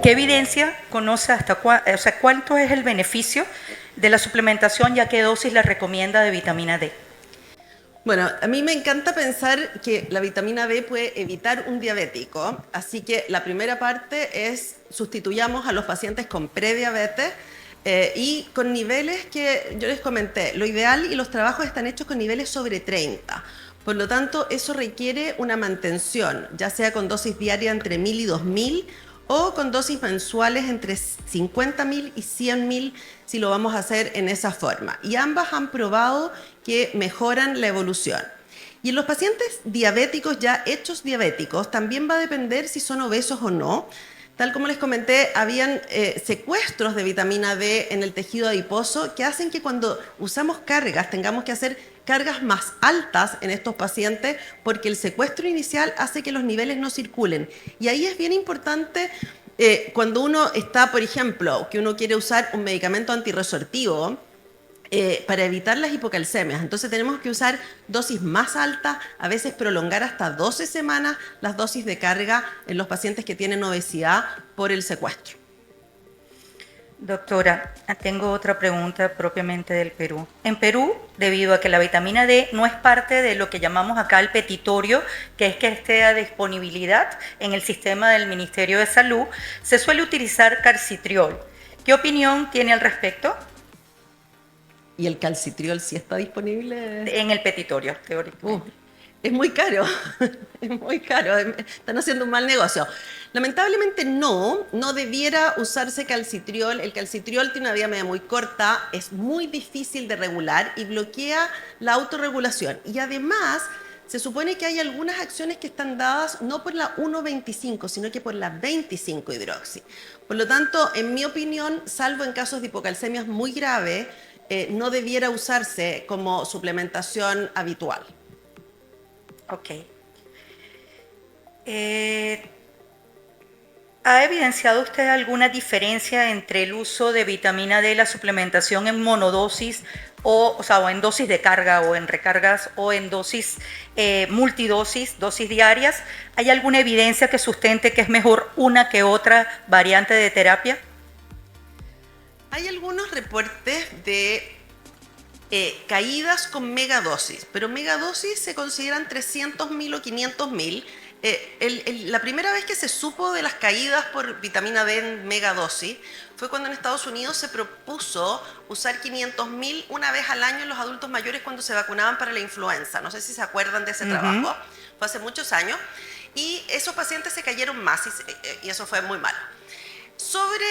¿Qué evidencia conoce o sea, cuánto es el beneficio de la suplementación y a qué dosis la recomienda de vitamina D? Bueno, a mí me encanta pensar que la vitamina B puede evitar un diabético, así que la primera parte es sustituyamos a los pacientes con prediabetes y con niveles que yo les comenté. Lo ideal y los trabajos están hechos con niveles sobre 30. Por lo tanto, eso requiere una mantención, ya sea con dosis diaria entre 1000 y 2000 o con dosis mensuales entre 50.000 y 100.000 si lo vamos a hacer en esa forma. Y ambas han probado que mejoran la evolución. Y en los pacientes diabéticos ya hechos diabéticos también va a depender si son obesos o no. Tal como les comenté, habían secuestros de vitamina D en el tejido adiposo que hacen que cuando usamos cargas tengamos que hacer cargas más altas en estos pacientes porque el secuestro inicial hace que los niveles no circulen. Y ahí es bien importante cuando uno está, por ejemplo, que uno quiere usar un medicamento antirresortivo, para evitar las hipocalcemias. Entonces tenemos que usar dosis más altas, a veces prolongar hasta 12 semanas las dosis de carga en los pacientes que tienen obesidad por el secuestro. Doctora, tengo otra pregunta propiamente del Perú. En Perú, debido a que la vitamina D no es parte de lo que llamamos acá el petitorio, que es que esté a disponibilidad en el sistema del Ministerio de Salud, se suele utilizar calcitriol. ¿Qué opinión tiene al respecto? ¿Y el calcitriol sí está disponible? En el petitorio, teóricamente. Es muy caro, es muy caro, están haciendo un mal negocio. Lamentablemente no debiera usarse calcitriol. El calcitriol tiene una vida media muy corta, es muy difícil de regular y bloquea la autorregulación. Y además, se supone que hay algunas acciones que están dadas no por la 1,25, sino que por la 25-hidroxi. Por lo tanto, en mi opinión, salvo en casos de hipocalcemias muy graves, no debiera usarse como suplementación habitual. Ok. ¿Ha evidenciado usted alguna diferencia entre el uso de vitamina D, la suplementación en monodosis o en dosis de carga o en recargas o en dosis multidosis, dosis diarias? ¿Hay alguna evidencia que sustente que es mejor una que otra variante de terapia? Hay algunos reportes de caídas con megadosis, pero megadosis se consideran 300.000 o 500.000. La primera vez que se supo de las caídas por vitamina D en megadosis fue cuando en Estados Unidos se propuso usar 500.000 una vez al año en los adultos mayores cuando se vacunaban para la influenza. No sé si se acuerdan de ese trabajo, fue hace muchos años, y esos pacientes se cayeron más y eso fue muy malo. Sobre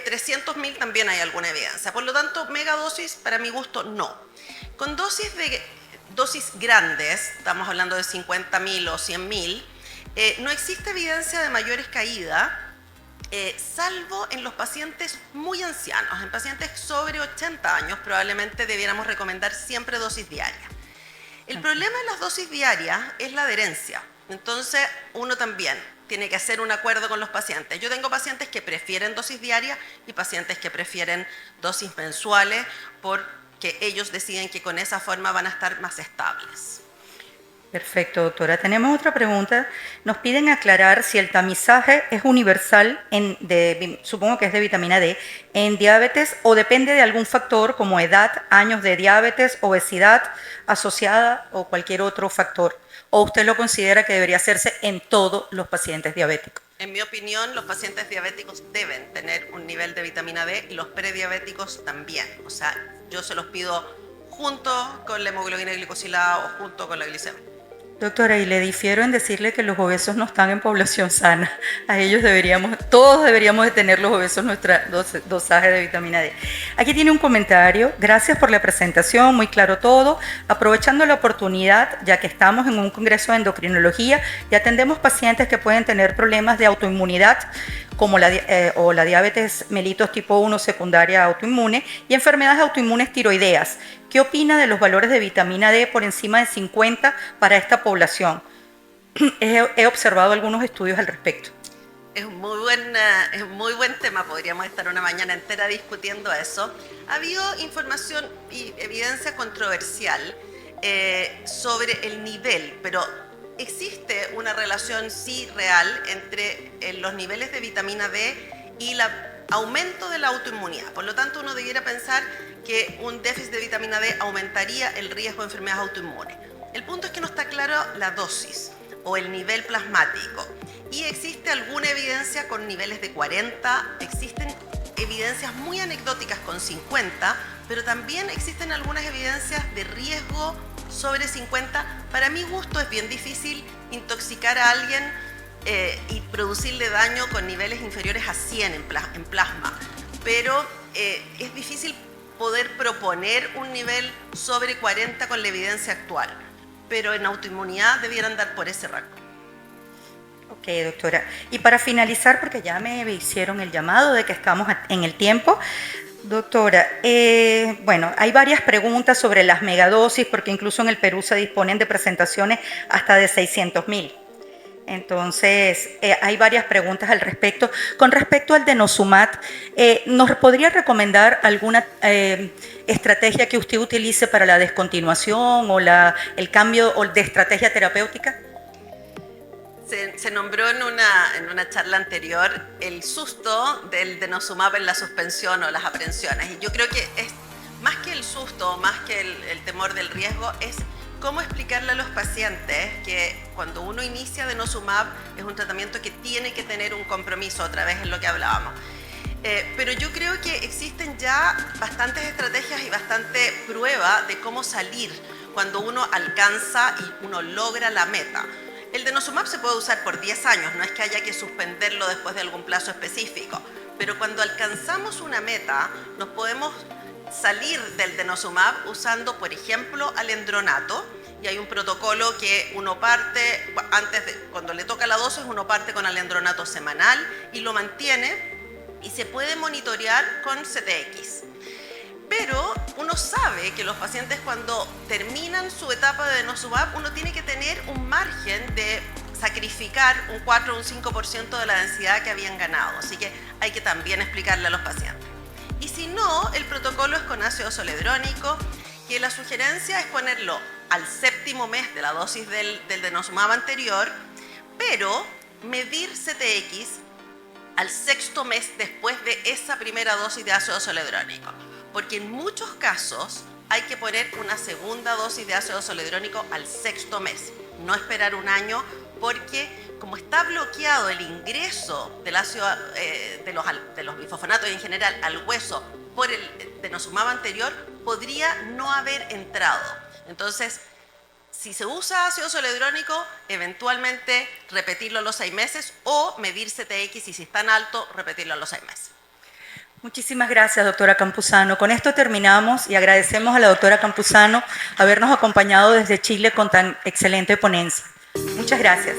300.000 también hay alguna evidencia, por lo tanto, megadosis para mi gusto no. Con dosis grandes, estamos hablando de 50.000 o 100.000, no existe evidencia de mayores caídas, salvo en los pacientes muy ancianos. En pacientes sobre 80 años probablemente debiéramos recomendar siempre dosis diarias. El problema de las dosis diarias es la adherencia. Entonces, uno también tiene que hacer un acuerdo con los pacientes. Yo tengo pacientes que prefieren dosis diarias y pacientes que prefieren dosis mensuales porque ellos deciden que con esa forma van a estar más estables. Perfecto, doctora. Tenemos otra pregunta. Nos piden aclarar si el tamizaje es universal, supongo que es de vitamina D, en diabetes o depende de algún factor como edad, años de diabetes, obesidad asociada o cualquier otro factor. ¿O usted lo considera que debería hacerse en todos los pacientes diabéticos? En mi opinión, los pacientes diabéticos deben tener un nivel de vitamina D y los prediabéticos también. O sea, yo se los pido junto con la hemoglobina glicosilada o junto con la glicemia. Doctora, y le difiero en decirle que los obesos no están en población sana. A ellos todos deberíamos de tener los obesos nuestro dosaje de vitamina D. Aquí tiene un comentario. Gracias por la presentación, muy claro todo. Aprovechando la oportunidad, ya que estamos en un congreso de endocrinología y atendemos pacientes que pueden tener problemas de autoinmunidad, como la diabetes mellitus tipo 1 secundaria autoinmune y enfermedades autoinmunes tiroideas. ¿Qué opina de los valores de vitamina D por encima de 50 para esta población? He observado algunos estudios al respecto. Es un muy buen tema, podríamos estar una mañana entera discutiendo eso. Ha habido información y evidencia controversial sobre el nivel, pero existe una relación sí real entre los niveles de vitamina D y el aumento de la autoinmunidad. Por lo tanto, uno debiera pensar que un déficit de vitamina D aumentaría el riesgo de enfermedades autoinmunes. El punto es que no está claro la dosis o el nivel plasmático, y existe alguna evidencia con niveles de 40, existen evidencias muy anecdóticas con 50, pero también existen algunas evidencias de riesgo sobre 50. Para mi gusto es bien difícil intoxicar a alguien y producirle daño con niveles inferiores a 100 en plasma, pero es difícil poder proponer un nivel sobre 40 con la evidencia actual, pero en autoinmunidad debieran dar por ese rango. Ok, doctora. Y para finalizar, porque ya me hicieron el llamado de que estamos en el tiempo, doctora, bueno, hay varias preguntas sobre las megadosis, porque incluso en el Perú se disponen de presentaciones hasta de 600.000. Entonces, hay varias preguntas al respecto. Con respecto al denosumab, ¿nos podría recomendar alguna estrategia que usted utilice para la descontinuación o el cambio de estrategia terapéutica? Se nombró en una charla anterior el susto del denosumab en la suspensión o las aprehensiones. Y yo creo que es más que el susto, más que el temor del riesgo, es cómo explicarle a los pacientes que cuando uno inicia denosumab es un tratamiento que tiene que tener un compromiso, otra vez en lo que hablábamos. Pero yo creo que existen ya bastantes estrategias y bastante prueba de cómo salir cuando uno alcanza y uno logra la meta. El denosumab se puede usar por 10 años, no es que haya que suspenderlo después de algún plazo específico, pero cuando alcanzamos una meta nos podemos salir del denosumab usando, por ejemplo, alendronato, y hay un protocolo que uno parte, cuando le toca la dosis, uno parte con alendronato semanal y lo mantiene y se puede monitorear con CTX. Pero uno sabe que los pacientes cuando terminan su etapa de denosumab, uno tiene que tener un margen de sacrificar un 4 o un 5% de la densidad que habían ganado. Así que hay que también explicarle a los pacientes. Y si no, el protocolo es con ácido zoledrónico, que la sugerencia es ponerlo al 7º mes de la dosis del denosumab anterior, pero medir CTX al 6º mes después de esa primera dosis de ácido zoledrónico. Porque en muchos casos hay que poner una segunda dosis de ácido zoledrónico al 6º mes, no esperar un año, porque como está bloqueado el ingreso del ácido, de los bifosfonatos en general al hueso por el denosumab anterior, podría no haber entrado. Entonces, si se usa ácido zoledrónico, eventualmente repetirlo a los 6 meses o medir CTX y si es tan alto, repetirlo a los 6 meses. Muchísimas gracias, doctora Campuzano. Con esto terminamos y agradecemos a la doctora Campuzano habernos acompañado desde Chile con tan excelente ponencia. Muchas gracias.